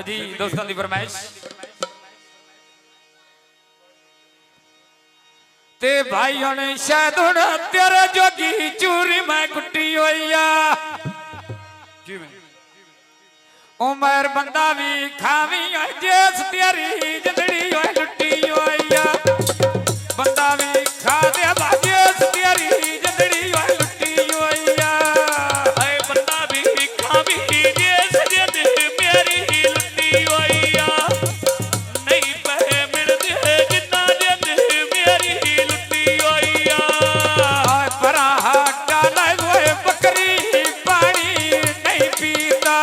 जी दोस्तों की फरमाइश ते भाई ने शायद तेरे जोगी चूरी मैं कुटी होइया उमर बंदा भी खावी जेस तेरी जंदड़ी होए लुटी होइया बंदा भी खा दे जेस तेरी जंदड़ी होए लुटी होइया हाय बंदा भी खावी जेस जंद मेरी लुटी होइया नहीं पे मिल दे जिन्ना जंद मेरी लुटी होइया हाय परा हाटा ले बकरी पानी नहीं पीता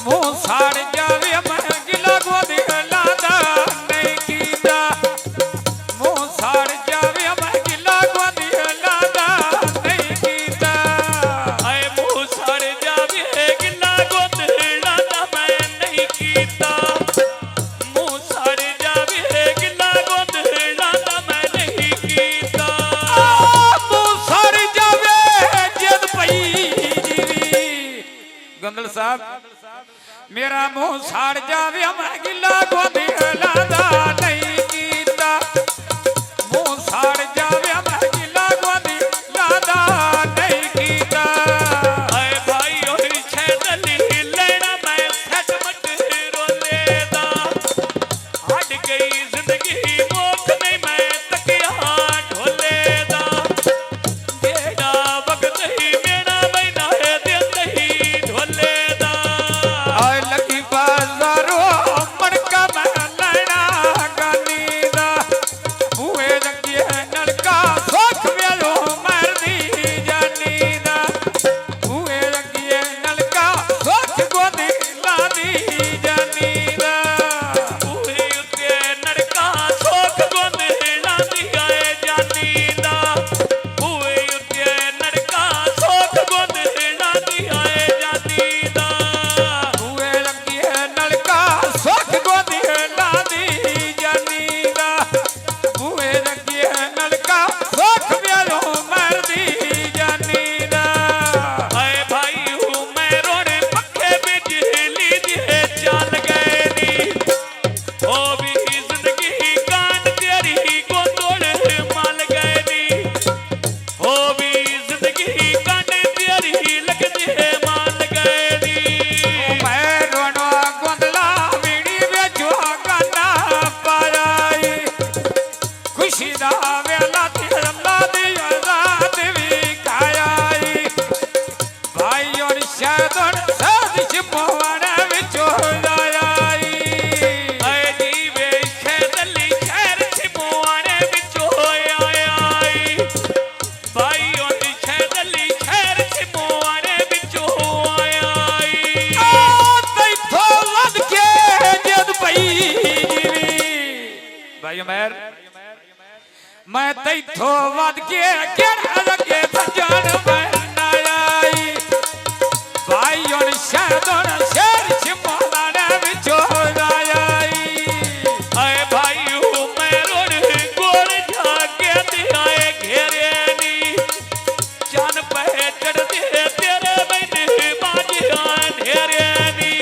मुंह साड़ जावे मैं गिला गोदी लादा नहीं कीता मुंह साड़ जावे मैं गिला गोदी लादा नहीं कीता हाय मुंह साड़ जावे गिला गोद लादा मैं नहीं कीता मुंह साड़ जावे गिला गोद लादा मैं नहीं कीता मुंह साड़ जावे जद पई जीवी गंदल साहब मेरा मुंह साड़ जावे मैं गिला गोदी लादा नहीं कीता मुंह साड़ जावे मैं गिला गोदी लादा नहीं कीता हाय भाई और छेदली लेना मैं सच मट रोले दा हट गई जिंदगी मोख नहीं मैं तकिया ढोले दा जेड़ा वक्त ही मेरा महीना है दिन नहीं ढोले दा आय लगी बाजारो मणका मैं लेना गानी दा बूहे लगी नलका सोख वेलो मर दी जानी दा बूहे लगी नलका सोख गोदी ला दी जानी दा बूहे उत्ते नड़का सोख गोद लांदी आए जानी दा बूहे उत्ते नड़का सोख गोद लांदी आए जानी दा बूहे लगी नलका सोख गोदी ला दी जानी दा बूहे लगी नलका सोख वेलो मर दी जानी दा हाय भाई हूँ मैं रोने पक्के बिजली दिए चल गए नी ओ भी जिंदगी कांड तेरी गोंदोड़ माल गए नी ओ भी जिंदगी कांड तेरी लग दिए माल गए नी मैं रोनो गोंदला बीड़ी बेचो गाना पाई खुशी दा वेला तिरला दी रात भी खाई भाई और शादन साजिश मोहन विचो आई हाय जीवे खेदली खैर छिमुआने विचो आई भाई और खेदली खैर छिमुआने विचो आई तैथो लद के जद पई जीवी भाई उमर मैं तैथो वद के केड़ा लगे सजन मैं ना आई भाई और शादन शेर छिमोदाने विचो आई हाय भाई हूँ मैं रोड गोल जाके दिखाए घेरे नी जान पे चढ़ दे तेरे बहने बाजियां ढेरे नी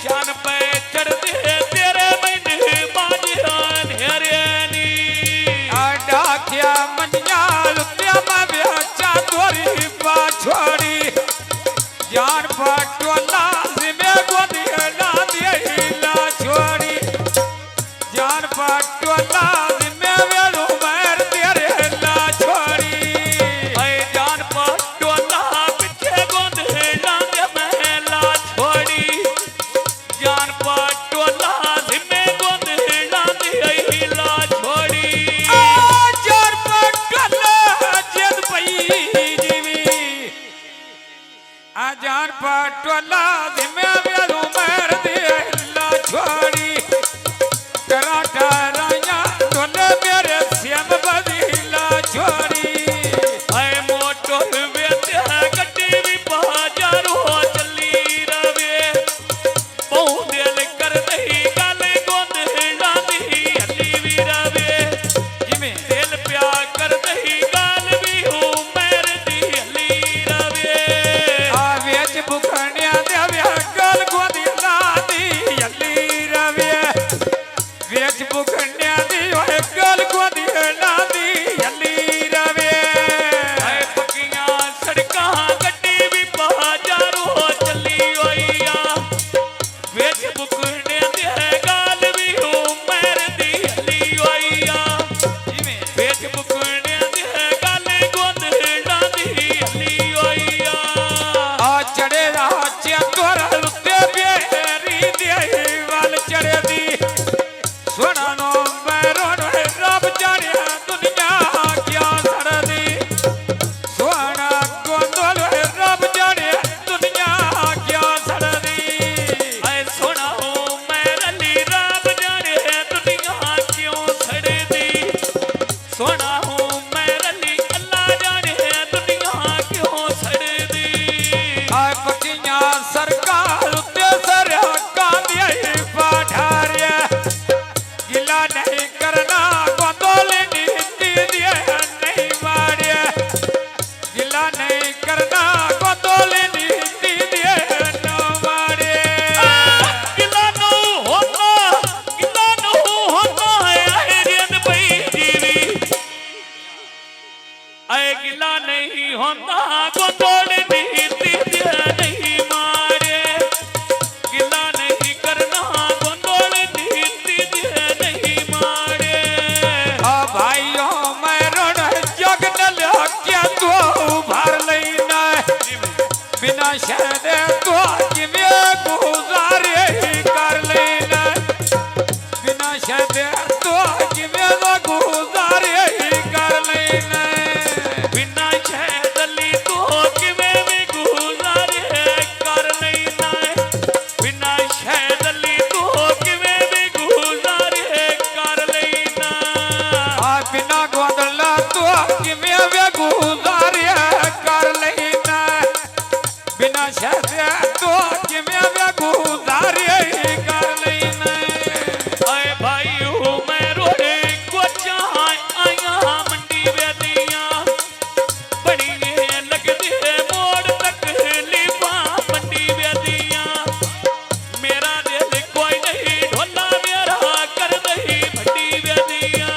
जान पे चढ़ दे तेरे बहने बाजियां ढेरे नी आडा क्या मनिया लुत्या मैं बेचा तोरी छोड़ी जान पाटोला जिमे गोदी ला दिया छोड़ी जान पाटोला जिमे वेलो मर तेरे ला छोड़ी हाय जान पटोला पीछे गोंद लांदे महला छोड़ी जान पटोला जिमे गोंद लांदे ला छोड़ी जान पाटोला जद पई जीवी आ जान पाटोला जिमे वेलो मर तेरे छोड़ी कराटा राया तोले मेरे श्याम बदीला छोड़ी हाय मोटो वेते गड्डी भी बाजारो चली रवे बहु दिल कर नहीं गल गोंद लांदी हली भी रवे जिमे दिल प्या कर नहीं गल भी हूँ मेर दी हली रवे आ वेच बुखणिया दे व्या गल शहद तो किमें गुजारे कर लेना बिना शहद तो किमें गुजारे कर लेना बिना शहदली तो किवें भी गुजारे कर लेना बिना शहदली तो किवें भी गुजारे कर लेना बिना गोदला तो किमें गुजारे कर लेना बिना शहद तो किमें गुजारे कर लेना आए भाई मैं रोड़े को चाह आया मंडी वेदियां बड़ी लगदी मोड़ तक लीफा मंडी वेदियां मेरा दिल कोई नहीं ढोला मेरा कर दही मंडी वेदियां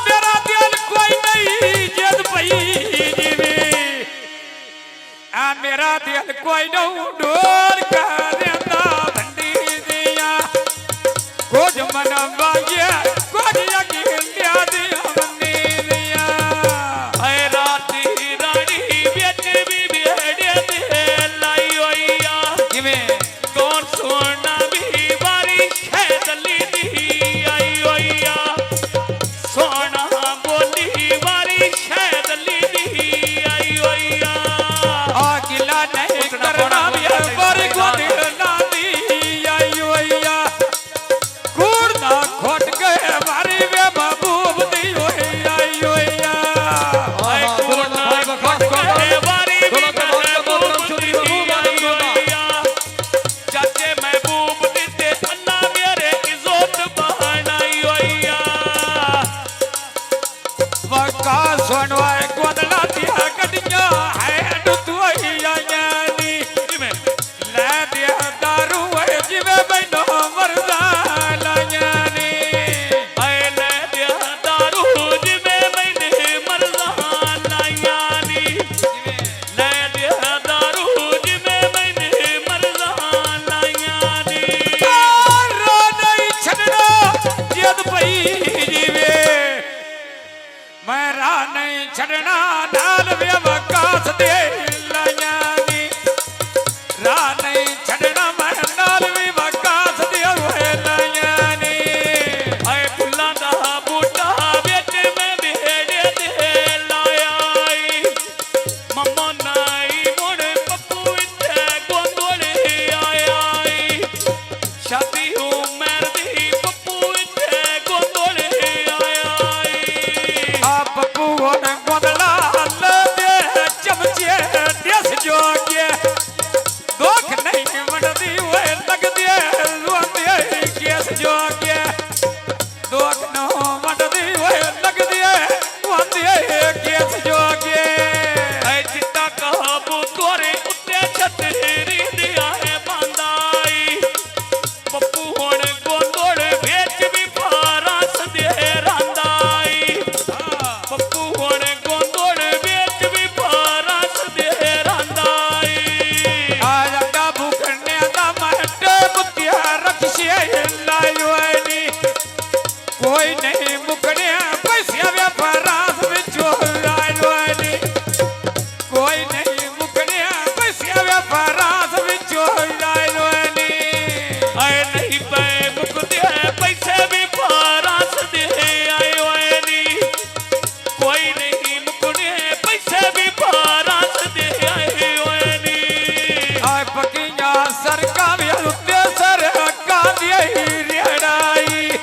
मेरा दिल कोई नहीं जद पई जीवे मेरा दिल कोई नहीं डोर कर देता भंडी दिया कुछ मन बागे कुछ यकीन लिया दिया भंडी दिया आए राती रानी बेच भी बेड़े दे लाई होइया किवें कौन सोना भी बारिश है दली दी आई होइया सोना बोली बारिश है दली दी आई होइया गिला नहीं करना बर गोदी ना दी आई होइया कूड़ना खोट गए मारी वे महबूब दी होई आई होइया आए कोना खट के बारी भी महबूब दी आई होइया चाचे महबूब दे अल्लाह मेरे इज्जत बनाई होइया वका सुनवाए गोदला दिया गड्डियां है डुतुइया यानी ले दिया दारू है जिवे बैनो मरदा लायानी आए ले दिया दारू जिवे मैंने मरजान लायानी ले दिया दारू जिवे मैंने मरजान लायानी रो नहीं छड़ना जद पई जीवे मैं राह नहीं छड़ना नाल वे वकास दे लायानी राह नहीं छड़ना मैं नाल वे वकास दे होए लायानी आए फुल्लां दा बूटा बेच मैं बेड़े दे लायाई मम्मा नाई मोड़ पप्पू इत्थे गोंदोले आई शादी उमर दी पप्पू इत्थे गोंदोले आई आप पुवन गोदला ले चमचे देस जोगे दोख नहीं मटदी हुए लगदी रोंदे केस जोगे दोख न मटदी हुए लगदी रोंदे केस जोगे ऐ चिट्टा काबू तोरे उत्ते छतरी दिया है बांदाई पप्पू होण गोंदोड़ बेच भी पारस दे रांदाई पप्पू होण गोंदोड़ बेच भी पारस दे रांदाई आज डाबू करने दा मट मुतिया रखिए लायोनी कोई नहीं मुकने पैसे व्यापारास विचो लायोनी कोई नहीं मुकने पैसे व्यापारास विचो लायोनी आए नहीं पे मुक दे पैसे भी पारस दे आए नी कोई नहीं मुकने पैसे भी पारस दे आए नी आय पकिया सरका भी उत्ते सर का दिए रेड़ाई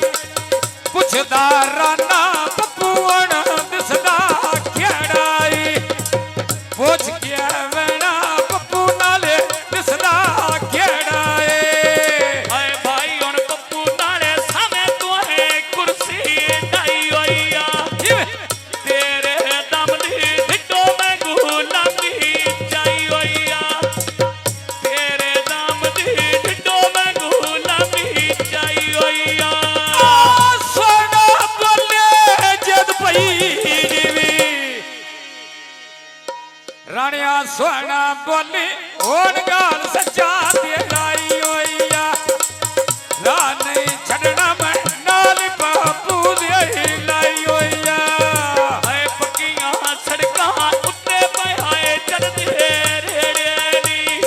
पुछदा राना पप्पूण दिसदा खेड़ाई पूछ के वेना पप्पू नाले दिसदा खेड़ाई आए भाई उन पप्पू नाले सामे तो है कुर्सी डाई होइया तेरे दम दी ढिड्डो में गुलामी जाई होइया तेरे दम दी ढिड्डो में गुलामी जाई होइया सोना बोले जद पई जीवी रानिया सोना बोली होन गाल सच्चा दे लाई होइया रा नहीं छड़ना मैं नाल बापू दे लाई होइया आए पक्कियां सड़कां उत्ते पे आए चढ़दे रेड़े नी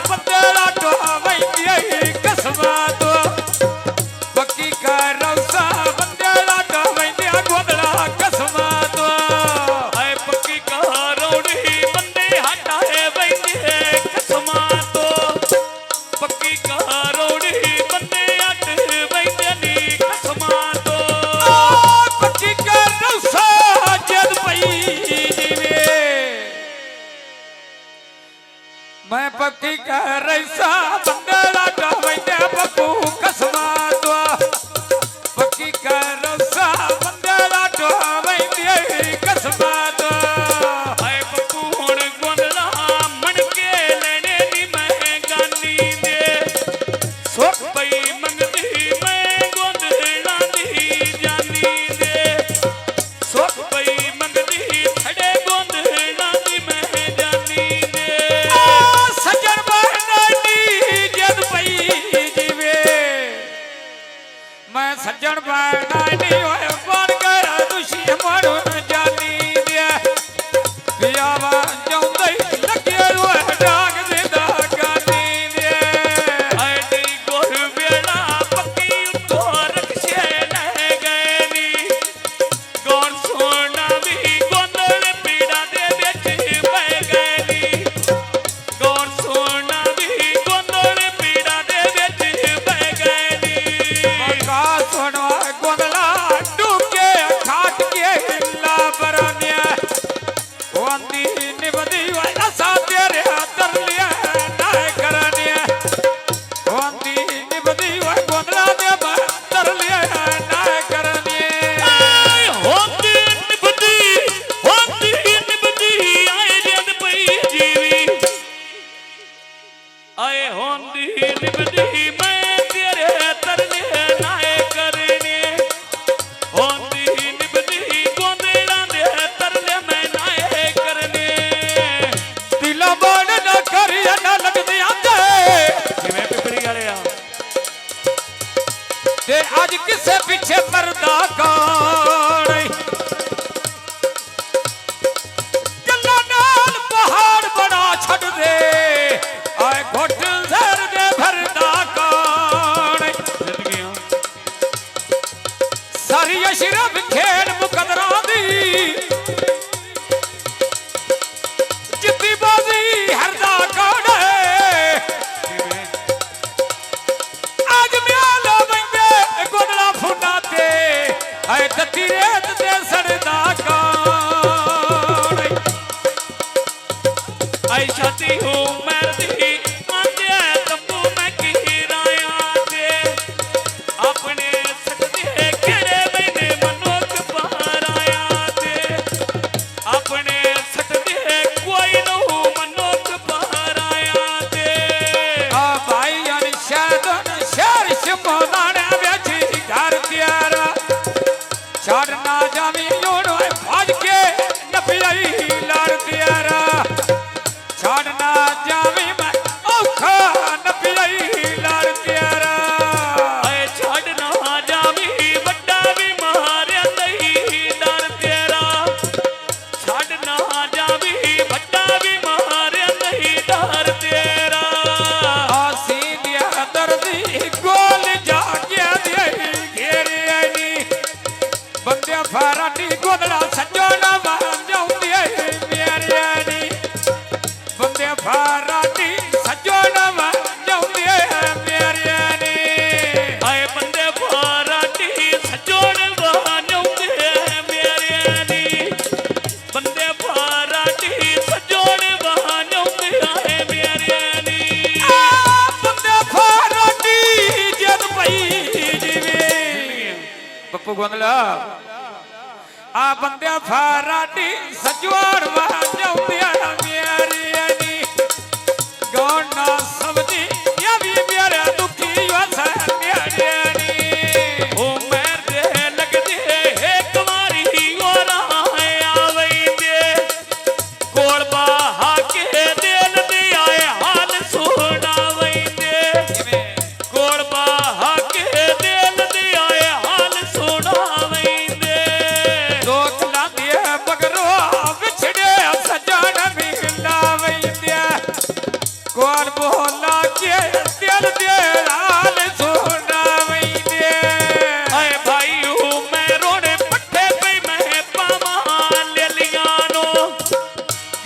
बंदे लाटो वैंदी कसमा तो पक्की कर रौसा बंदे लाटो वैंदी गोदड़ा कसमा तो आए पक्की करौड़ी बंदे हटाए वैंदे कसमा तो पक्की करौड़ी बंदे हट वैंदे नी कसमा तो पक्की कर रौसा जद पई जीवे मैं पक्की कर रैसा बंदे लाटो वैंदे पप्पू कसमा तो पक्की कर रौसा बंदे लाटो वैंदे कसमा तो आए पप्पू हुण गोंदला मन के लेने नी मैं गानी दे सुख पई मंगदी मैं गोंदला दी जानी दे सुख पई मंगदी छड़े गोंदला दी मैं जानी दे सजन बनानी जद पई जीवे मैं सजन बनानी होए बन गया दुश्मन जानी दे पियावा जाऊंदे लगे होए डाग जिंदा गानी दे आए डी गोर बेड़ा पक्की तो रक्षे ले गए नी गौर सोना भी गोंदल पीड़ा दे बेच बह गए नी गौर सोना भी गोंदल पीड़ा दे बेच बह गए नी का सोना गोदला डूके खाट के हिला बरनिया वंदी निबदी वाला सा तेरे दर लिया ना करनिया वंदी निबदी वा गोदला दे दर लिया ना करनिया होंदी निबदी आए जद पई जीवी आए होंदी निबदी मैं तेरे तरले नाए करने होंदी निबदी गोंदड़ा दे तरले मैं नाए करने दिला बड़ ना करिया ना लगदी आंदे जिवें पिपरी वाले आ ते आज किसे पीछे पर्दा कौन गल्ला नाल पहाड़ बड़ा छड़ दे आए घोट सर दे भरदा कौन जिंदगियां सारी अशरफ खेल मुकदरा दी जिद्दी बाजी हरदा कौन जिवें आज म्याला बंगे गोदला फुना ते आए तत्ती रेत ते सड़दा कौन आई शादी हूँ मरदी आंदे तब्बू मैं किराया दे अपने सकदे केड़े मैंने मनोक पहराया दे अपने सकदे कोई नहू मनोक पहराया दे आ भाई अनशदन शहर शमोदाने बेची घर त्यारा छड़ना जावी योनो भाज के नपियाई लार त्यारा छड़ना जावी मैं औखा नपियाई लार त्यारा आए छड़ना जावी बड़ा भी मारे नहीं डर तेरा छड़ना जावी बड़ा भी मारे नहीं डर तेरा आसी दिया दर्दी गोल जागे दे घेरे आनी बंदे फाराटी गोदड़ा सजोना मान जाऊंदी मेरे आनी बंदे फाराटी सजोना मान जाऊंदी मेरे आनी आए बंदे फाराटी सजोड़ वानौंदे मेरे नी बंदे फाराटी सजोड़ वानौंदे आए मेरे नी बंदे फाराटी जद पई जीवे पप्पू गोंदला आ बंदे फाराटी सजोड़ मान जाऊंदी मेरे आनी गौना समझी या भी मेरे दुखी वसा मेरे आनी ओ मैर दे लगदे हे कुमारी और आवे दे कोल बाहा के दिल दे आए हाल सुनावे दे कोल बाहा के दिल दे आए हाल सुनावे दे लोक लांदे बगरो विछड़े सजन भी उमर दे लाल सुनावई दे आए भाई मैं रोने पट्टे पे मैं पावा ले लिया नो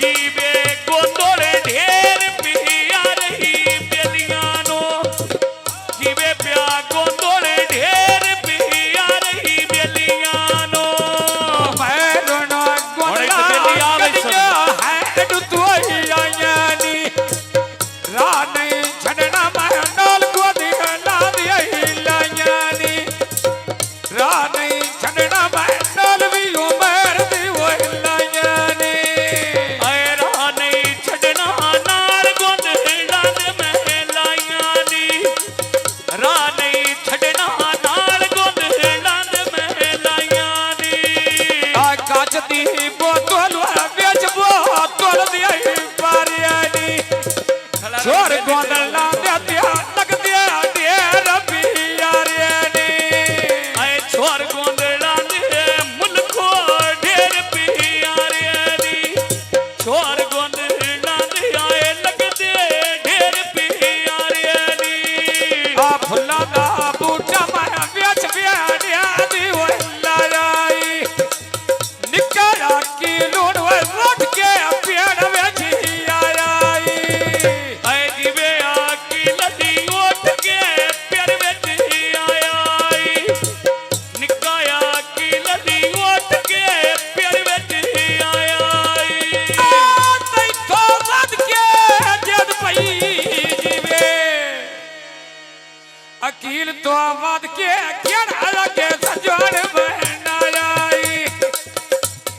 जीवे गोंदोले ढेर पिया रही बेलिया नो जीवे प्या गोंदोले ढेर पिया रही बेलिया नो मैरोना और एक बेली आवे गोंडा है डुतोई आयानी रा नहीं छड़ना मैं नाल गोदी ला दिया लायानी रा नहीं छड़ना मैं नाल भी उमर दी वो लायानी आए रहा नहीं छड़ना नार गोंद डांड में लाया नी रा नहीं छड़ना नार गोंद डांड में लाया नी काच दी बोतल बेच बोतल दिया पारियानी छोर गोंदल ला दिया लग दिया ढेर पियारियानी आए छोर गोंदड़ा दे मुल्को ढेर पियारे नी छोर गोंदड़ा दे आए लग दे ढेर पियारे नी आ फुल्ला दा बूटा माया बेच बियानिया दी वो लाई निकाया की लोड वो रोट के पेड़ बेची आई आए जीवे आकी लदी ओट के प्यार विच आया निकाया की लदी ओट के प्यार विच आया तई तो वध के जद पई जीवे अकील तो वध के केड़ा लगे सजण बहना आई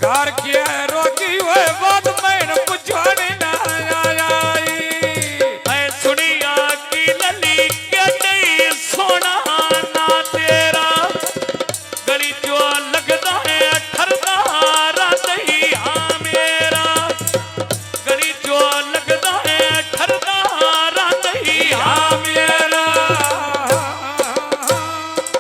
घर के